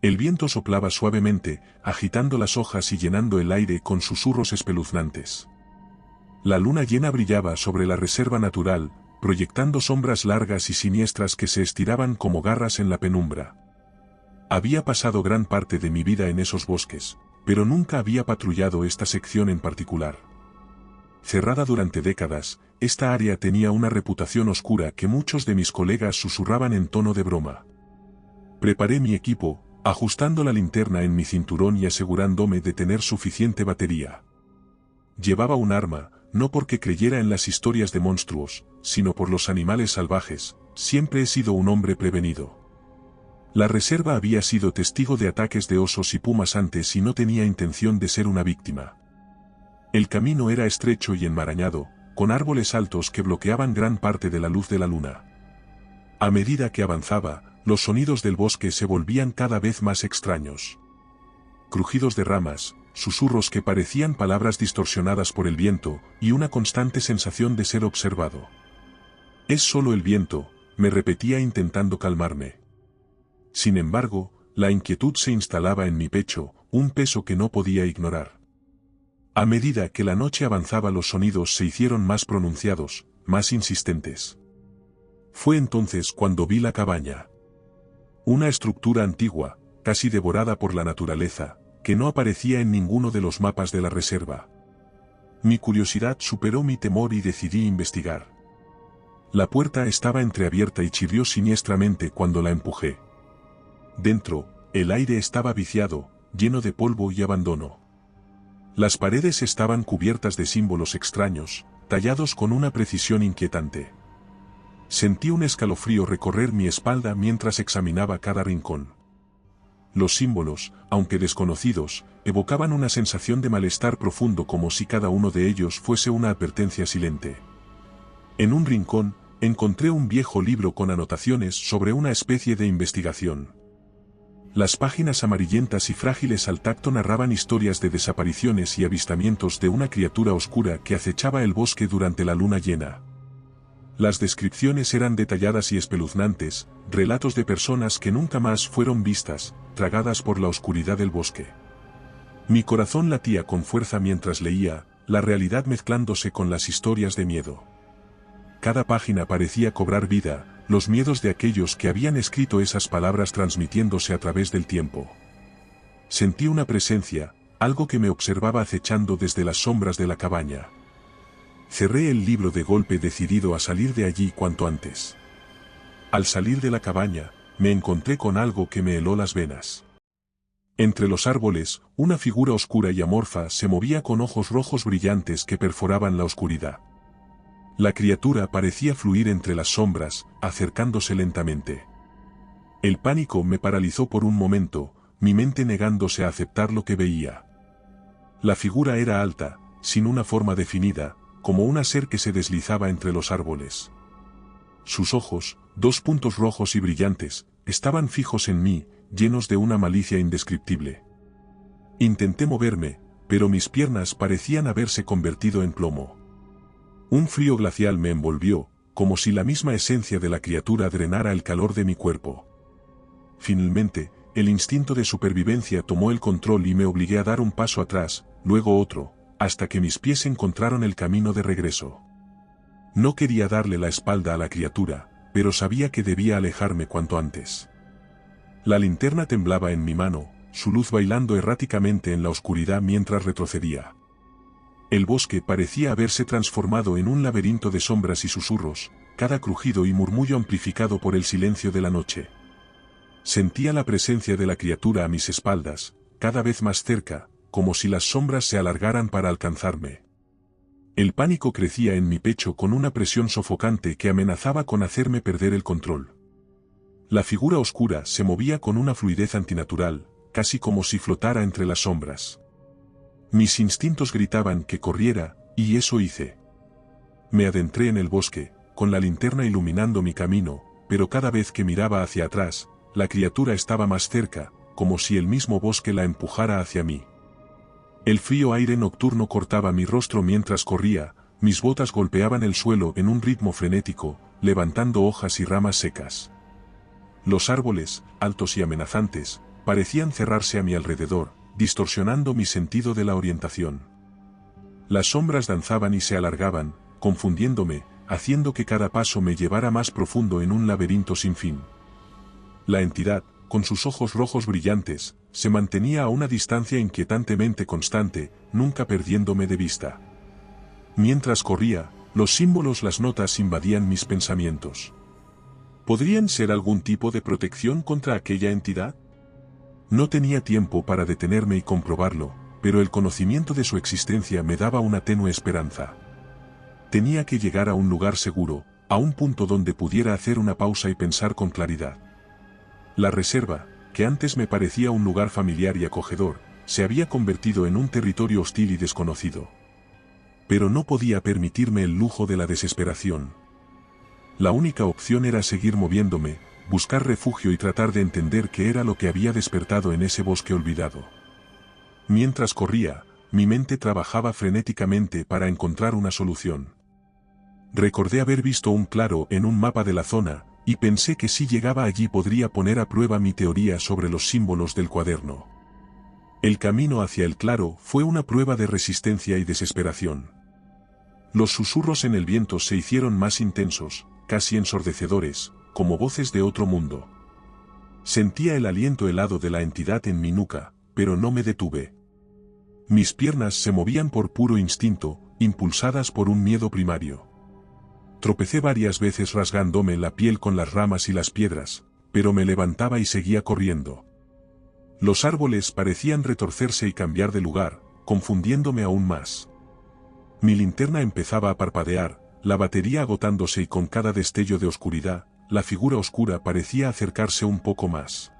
El viento soplaba suavemente, agitando las hojas y llenando el aire con susurros espeluznantes. La luna llena brillaba sobre la reserva natural, proyectando sombras largas y siniestras que se estiraban como garras en la penumbra. Había pasado gran parte de mi vida en esos bosques, pero nunca había patrullado esta sección en particular. Cerrada durante décadas, esta área tenía una reputación oscura que muchos de mis colegas susurraban en tono de broma. Preparé mi equipo, ajustando la linterna en mi cinturón y asegurándome de tener suficiente batería. Llevaba un arma, no porque creyera en las historias de monstruos, sino por los animales salvajes. Siempre he sido un hombre prevenido. La reserva había sido testigo de ataques de osos y pumas antes y no tenía intención de ser una víctima. El camino era estrecho y enmarañado, con árboles altos que bloqueaban gran parte de la luz de la luna. A medida que avanzaba, los sonidos del bosque se volvían cada vez más extraños. Crujidos de ramas, susurros que parecían palabras distorsionadas por el viento, y una constante sensación de ser observado. «Es solo el viento», me repetía intentando calmarme. Sin embargo, la inquietud se instalaba en mi pecho, un peso que no podía ignorar. A medida que la noche avanzaba, los sonidos se hicieron más pronunciados, más insistentes. Fue entonces cuando vi la cabaña. Una estructura antigua, casi devorada por la naturaleza, que no aparecía en ninguno de los mapas de la reserva. Mi curiosidad superó mi temor y decidí investigar. La puerta estaba entreabierta y chirrió siniestramente cuando la empujé. Dentro, el aire estaba viciado, lleno de polvo y abandono. Las paredes estaban cubiertas de símbolos extraños, tallados con una precisión inquietante. Sentí un escalofrío recorrer mi espalda mientras examinaba cada rincón. Los símbolos, aunque desconocidos, evocaban una sensación de malestar profundo, como si cada uno de ellos fuese una advertencia silente. En un rincón, encontré un viejo libro con anotaciones sobre una especie de investigación. Las páginas amarillentas y frágiles al tacto narraban historias de desapariciones y avistamientos de una criatura oscura que acechaba el bosque durante la luna llena. Las descripciones eran detalladas y espeluznantes, relatos de personas que nunca más fueron vistas, tragadas por la oscuridad del bosque. Mi corazón latía con fuerza mientras leía, la realidad mezclándose con las historias de miedo. Cada página parecía cobrar vida, los miedos de aquellos que habían escrito esas palabras transmitiéndose a través del tiempo. Sentí una presencia, algo que me observaba acechando desde las sombras de la cabaña. Cerré el libro de golpe, decidido a salir de allí cuanto antes. Al salir de la cabaña, me encontré con algo que me heló las venas. Entre los árboles, una figura oscura y amorfa se movía con ojos rojos brillantes que perforaban la oscuridad. La criatura parecía fluir entre las sombras, acercándose lentamente. El pánico me paralizó por un momento, mi mente negándose a aceptar lo que veía. La figura era alta, sin una forma definida, como un ser que se deslizaba entre los árboles. Sus ojos, 2 puntos rojos y brillantes, estaban fijos en mí, llenos de una malicia indescriptible. Intenté moverme, pero mis piernas parecían haberse convertido en plomo. Un frío glacial me envolvió, como si la misma esencia de la criatura drenara el calor de mi cuerpo. Finalmente, el instinto de supervivencia tomó el control y me obligué a dar un paso atrás, luego otro, hasta que mis pies encontraron el camino de regreso. No quería darle la espalda a la criatura, pero sabía que debía alejarme cuanto antes. La linterna temblaba en mi mano, su luz bailando erráticamente en la oscuridad mientras retrocedía. El bosque parecía haberse transformado en un laberinto de sombras y susurros, cada crujido y murmullo amplificado por el silencio de la noche. Sentía la presencia de la criatura a mis espaldas, cada vez más cerca, como si las sombras se alargaran para alcanzarme. El pánico crecía en mi pecho con una presión sofocante que amenazaba con hacerme perder el control. La figura oscura se movía con una fluidez antinatural, casi como si flotara entre las sombras. Mis instintos gritaban que corriera, y eso hice. Me adentré en el bosque, con la linterna iluminando mi camino, pero cada vez que miraba hacia atrás, la criatura estaba más cerca, como si el mismo bosque la empujara hacia mí. El frío aire nocturno cortaba mi rostro mientras corría, mis botas golpeaban el suelo en un ritmo frenético, levantando hojas y ramas secas. Los árboles, altos y amenazantes, parecían cerrarse a mi alrededor, distorsionando mi sentido de la orientación. Las sombras danzaban y se alargaban, confundiéndome, haciendo que cada paso me llevara más profundo en un laberinto sin fin. La entidad, con sus ojos rojos brillantes, se mantenía a una distancia inquietantemente constante, nunca perdiéndome de vista. Mientras corría, los símbolos, las notas invadían mis pensamientos. ¿Podrían ser algún tipo de protección contra aquella entidad? No tenía tiempo para detenerme y comprobarlo, pero el conocimiento de su existencia me daba una tenue esperanza. Tenía que llegar a un lugar seguro, a un punto donde pudiera hacer una pausa y pensar con claridad. La reserva, que antes me parecía un lugar familiar y acogedor, se había convertido en un territorio hostil y desconocido. Pero no podía permitirme el lujo de la desesperación. La única opción era seguir moviéndome, buscar refugio y tratar de entender qué era lo que había despertado en ese bosque olvidado. Mientras corría, mi mente trabajaba frenéticamente para encontrar una solución. Recordé haber visto un claro en un mapa de la zona, y pensé que si llegaba allí podría poner a prueba mi teoría sobre los símbolos del cuaderno. El camino hacia el claro fue una prueba de resistencia y desesperación. Los susurros en el viento se hicieron más intensos, casi ensordecedores, como voces de otro mundo. Sentía el aliento helado de la entidad en mi nuca, pero no me detuve. Mis piernas se movían por puro instinto, impulsadas por un miedo primario. Tropecé varias veces rasgándome la piel con las ramas y las piedras, pero me levantaba y seguía corriendo. Los árboles parecían retorcerse y cambiar de lugar, confundiéndome aún más. Mi linterna empezaba a parpadear, la batería agotándose y con cada destello de oscuridad, la figura oscura parecía acercarse un poco más.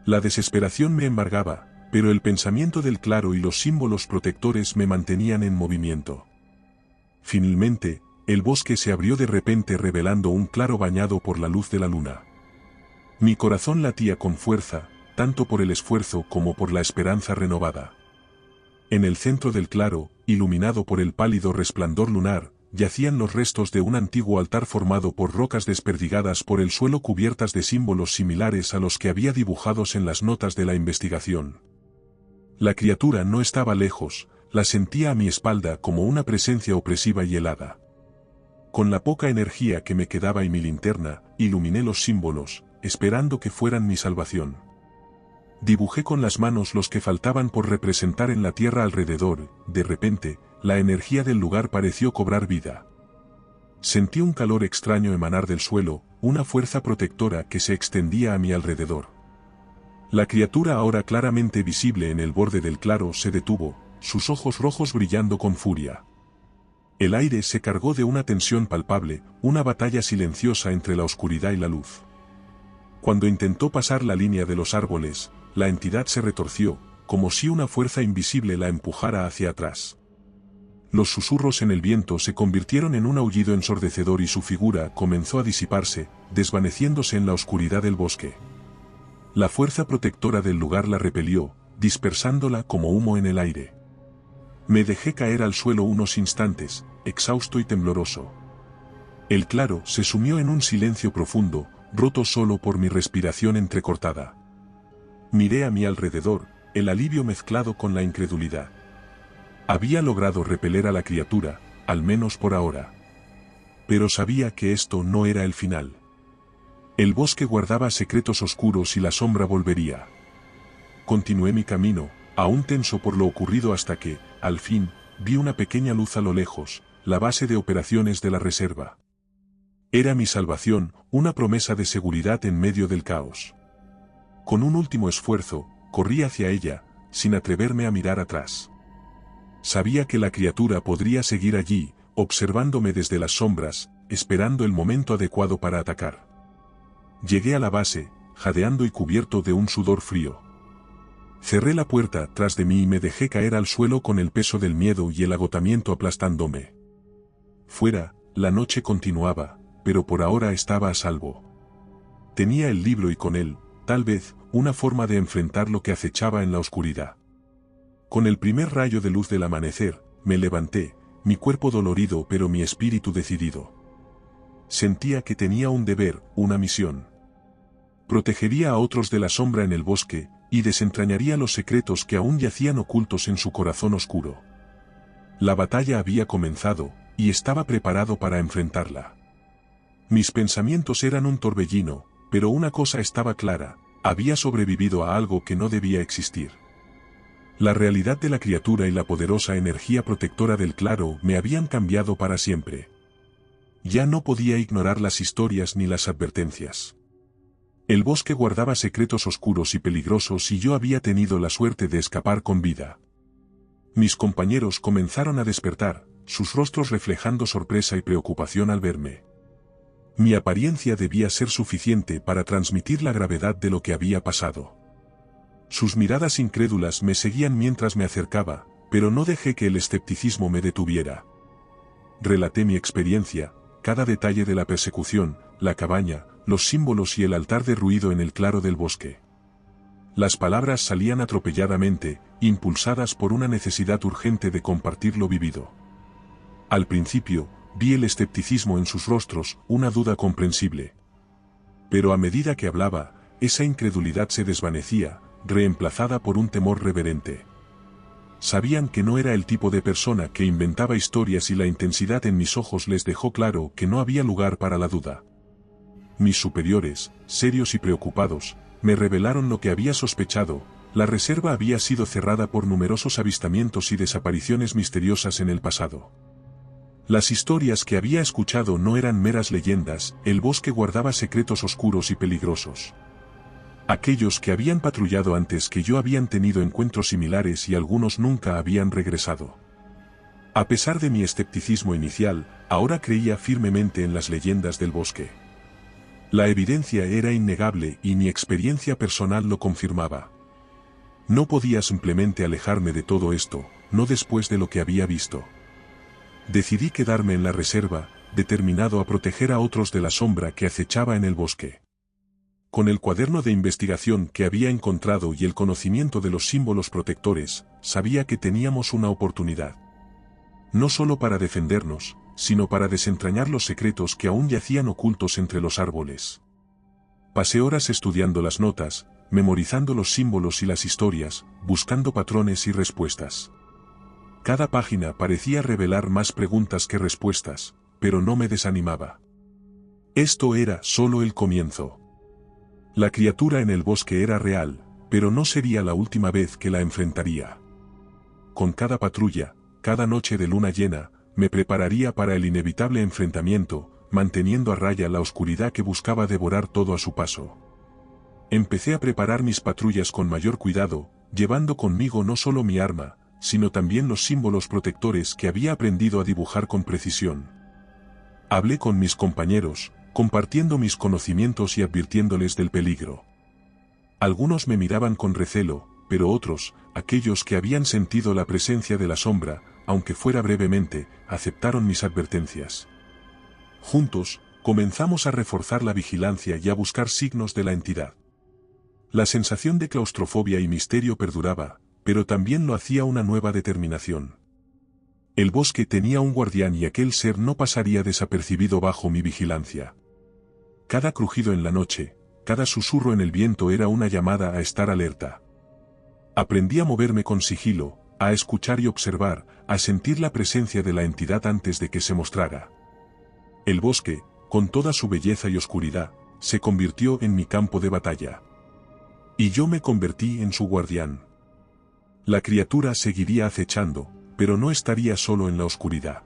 La desesperación me embargaba, pero el pensamiento del claro y los símbolos protectores me mantenían en movimiento. Finalmente, el bosque se abrió de repente revelando un claro bañado por la luz de la luna. Mi corazón latía con fuerza, tanto por el esfuerzo como por la esperanza renovada. En el centro del claro, iluminado por el pálido resplandor lunar, yacían los restos de un antiguo altar formado por rocas desperdigadas por el suelo cubiertas de símbolos similares a los que había dibujados en las notas de la investigación. La criatura no estaba lejos, la sentía a mi espalda como una presencia opresiva y helada. Con la poca energía que me quedaba y mi linterna, iluminé los símbolos, esperando que fueran mi salvación. Dibujé con las manos los que faltaban por representar en la tierra alrededor. De repente, la energía del lugar pareció cobrar vida. Sentí un calor extraño emanar del suelo, una fuerza protectora que se extendía a mi alrededor. La criatura, ahora claramente visible en el borde del claro, se detuvo, sus ojos rojos brillando con furia. El aire se cargó de una tensión palpable, una batalla silenciosa entre la oscuridad y la luz. Cuando intentó pasar la línea de los árboles, la entidad se retorció, como si una fuerza invisible la empujara hacia atrás. Los susurros en el viento se convirtieron en un aullido ensordecedor y su figura comenzó a disiparse, desvaneciéndose en la oscuridad del bosque. La fuerza protectora del lugar la repelió, dispersándola como humo en el aire. Me dejé caer al suelo unos instantes, exhausto y tembloroso. El claro se sumió en un silencio profundo, roto solo por mi respiración entrecortada. Miré a mi alrededor, el alivio mezclado con la incredulidad. Había logrado repeler a la criatura, al menos por ahora. Pero sabía que esto no era el final. El bosque guardaba secretos oscuros y la sombra volvería. Continué mi camino, aún tenso por lo ocurrido hasta que, al fin, vi una pequeña luz a lo lejos, la base de operaciones de la reserva. Era mi salvación, una promesa de seguridad en medio del caos. Con un último esfuerzo, corrí hacia ella, sin atreverme a mirar atrás. Sabía que la criatura podría seguir allí, observándome desde las sombras, esperando el momento adecuado para atacar. Llegué a la base, jadeando y cubierto de un sudor frío. Cerré la puerta tras de mí y me dejé caer al suelo con el peso del miedo y el agotamiento aplastándome. Fuera, la noche continuaba, pero por ahora estaba a salvo. Tenía el libro y con él, tal vez, una forma de enfrentar lo que acechaba en la oscuridad. Con el primer rayo de luz del amanecer, me levanté, mi cuerpo dolorido pero mi espíritu decidido. Sentía que tenía un deber, una misión. Protegería a otros de la sombra en el bosque, y desentrañaría los secretos que aún yacían ocultos en su corazón oscuro. La batalla había comenzado, y estaba preparado para enfrentarla. Mis pensamientos eran un torbellino, pero una cosa estaba clara: había sobrevivido a algo que no debía existir. La realidad de la criatura y la poderosa energía protectora del claro me habían cambiado para siempre. Ya no podía ignorar las historias ni las advertencias. El bosque guardaba secretos oscuros y peligrosos y yo había tenido la suerte de escapar con vida. Mis compañeros comenzaron a despertar, sus rostros reflejando sorpresa y preocupación al verme. Mi apariencia debía ser suficiente para transmitir la gravedad de lo que había pasado. Sus miradas incrédulas me seguían mientras me acercaba, pero no dejé que el escepticismo me detuviera. Relaté mi experiencia, cada detalle de la persecución, la cabaña, los símbolos y el altar derruido en el claro del bosque. Las palabras salían atropelladamente, impulsadas por una necesidad urgente de compartir lo vivido. Al principio, vi el escepticismo en sus rostros, una duda comprensible. Pero a medida que hablaba, esa incredulidad se desvanecía, reemplazada por un temor reverente. Sabían que no era el tipo de persona que inventaba historias y la intensidad en mis ojos les dejó claro que no había lugar para la duda. Mis superiores, serios y preocupados, me revelaron lo que había sospechado: la reserva había sido cerrada por numerosos avistamientos y desapariciones misteriosas en el pasado. Las historias que había escuchado no eran meras leyendas, el bosque guardaba secretos oscuros y peligrosos. Aquellos que habían patrullado antes que yo habían tenido encuentros similares y algunos nunca habían regresado. A pesar de mi escepticismo inicial, ahora creía firmemente en las leyendas del bosque. La evidencia era innegable y mi experiencia personal lo confirmaba. No podía simplemente alejarme de todo esto, no después de lo que había visto. Decidí quedarme en la reserva, determinado a proteger a otros de la sombra que acechaba en el bosque. Con el cuaderno de investigación que había encontrado y el conocimiento de los símbolos protectores, sabía que teníamos una oportunidad. No solo para defendernos, sino para desentrañar los secretos que aún yacían ocultos entre los árboles. Pasé horas estudiando las notas, memorizando los símbolos y las historias, buscando patrones y respuestas. Cada página parecía revelar más preguntas que respuestas, pero no me desanimaba. Esto era solo el comienzo. La criatura en el bosque era real, pero no sería la última vez que la enfrentaría. Con cada patrulla, cada noche de luna llena, me prepararía para el inevitable enfrentamiento, manteniendo a raya la oscuridad que buscaba devorar todo a su paso. Empecé a preparar mis patrullas con mayor cuidado, llevando conmigo no solo mi arma, sino también los símbolos protectores que había aprendido a dibujar con precisión. Hablé con mis compañeros, compartiendo mis conocimientos y advirtiéndoles del peligro. Algunos me miraban con recelo, pero otros, aquellos que habían sentido la presencia de la sombra, aunque fuera brevemente, aceptaron mis advertencias. Juntos, comenzamos a reforzar la vigilancia y a buscar signos de la entidad. La sensación de claustrofobia y misterio perduraba, pero también lo hacía una nueva determinación. El bosque tenía un guardián y aquel ser no pasaría desapercibido bajo mi vigilancia. Cada crujido en la noche, cada susurro en el viento era una llamada a estar alerta. Aprendí a moverme con sigilo, a escuchar y observar, a sentir la presencia de la entidad antes de que se mostrara. El bosque, con toda su belleza y oscuridad, se convirtió en mi campo de batalla. Y yo me convertí en su guardián. La criatura seguiría acechando, pero no estaría solo en la oscuridad.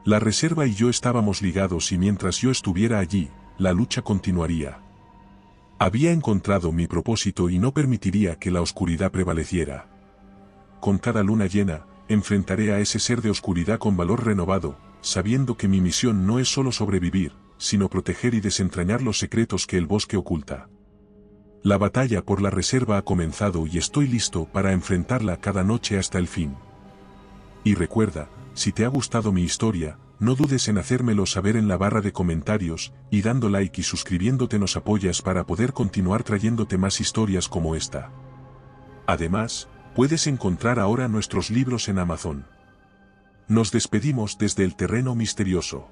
La reserva y yo estábamos ligados y mientras yo estuviera allí, la lucha continuaría. Había encontrado mi propósito y no permitiría que la oscuridad prevaleciera. Con cada luna llena, enfrentaré a ese ser de oscuridad con valor renovado, sabiendo que mi misión no es solo sobrevivir, sino proteger y desentrañar los secretos que el bosque oculta. La batalla por la reserva ha comenzado y estoy listo para enfrentarla cada noche hasta el fin. Y recuerda, si te ha gustado mi historia, no dudes en hacérmelo saber en la barra de comentarios, y dando like y suscribiéndote nos apoyas para poder continuar trayéndote más historias como esta. Además, puedes encontrar ahora nuestros libros en Amazon. Nos despedimos desde el terreno misterioso.